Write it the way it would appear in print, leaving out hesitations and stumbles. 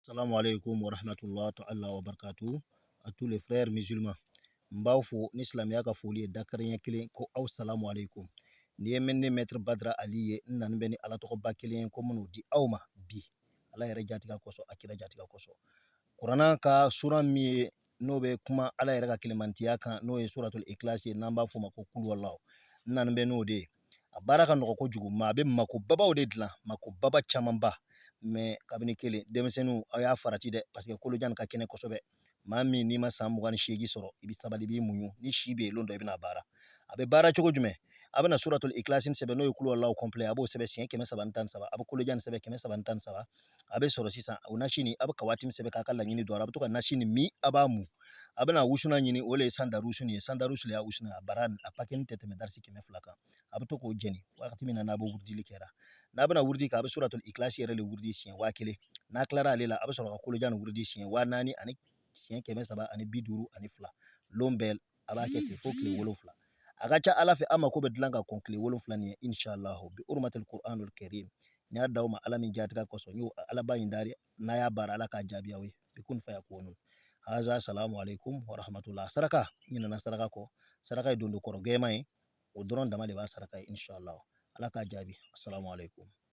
Salam alaikum wa rahmatullahi ta'ala wa barakatuh à tous les frères musulmans. Mbawfo ni islamiyya ka foli dakarin kelen ko aw salamu alaikum. Ni menne maître Badra Ali ye nan beni ala to ba kelen ko munu di awma bi. Ala yɛrɛ jaatiga koso akira jaatiga koso. Qur'an ka sura mi no be kuma ala yɛrɛ ka kelemantiya kan no ye suratul ikhlas ye nan b'a fɔ ma ko kul wallahu. Nan be no de a baara ka nɔgɔ kojugu ma a bɛ mako babaw de dilan mako baba caman ba mais kabini kelen denmisɛnninw aw y'a farati dɛ parce que kolojan ka kɛnɛ kosɛbɛ maa min n'i ma san 28 sɔrɔ i bɛ sabali i b'i muɲu ni si bɛ yen lon dɔ i bɛna baara a bɛ baara cogo jumɛn a bɛna suratul ikhlas sɛbɛn n'o ye kulu wallahu complet a b'o sɛbɛn siɲɛ 313 a bɛ kolojan sɛbɛn 313 a bɛ sɔrɔ sisan o nasi nin a bɛ kawati min sɛbɛn k'a ka laɲini don a bɛ to ka nasi nin min a b'a mu a bɛna wusuna ɲini o de ye sandarusu nin ye sandarusu le y'a wusuna a bara a pakɛni tɛ tɛmɛ darisi 200 kan a bɛ to k'o jeni wagati min na n'a bɛ wurudili kɛra n'a bɛna wurudi kɛ a bɛ suratul ikhlas yɛrɛ le wurudi siɲɛ 1000 n'a tilara ale la a bɛ sɔrɔ ka kolojan wurudi siɲɛ 4000 ani siɲɛ 352 lon bɛɛ a b'a kɛ ten fo tile 7 a ka ca ala fɛ an mako bɛ dilan ka kɔn tile 7 nin ye inshallah bi urmatil qur'anul karim n y'a d'aw ma ala min jaatiga kosɔn n y'o ala ba in dari n'a y'a baara ala k'a jaabi aw ye bi kun fayakunu haza salamu alaikum wa rahmatullah saraka ɲinana saraka kɔ saraka ye don do kɔrɔ gɛma ye o dɔrɔn dama de b'a saraka ye inshallah ala k'a jaabi assalamu alaikum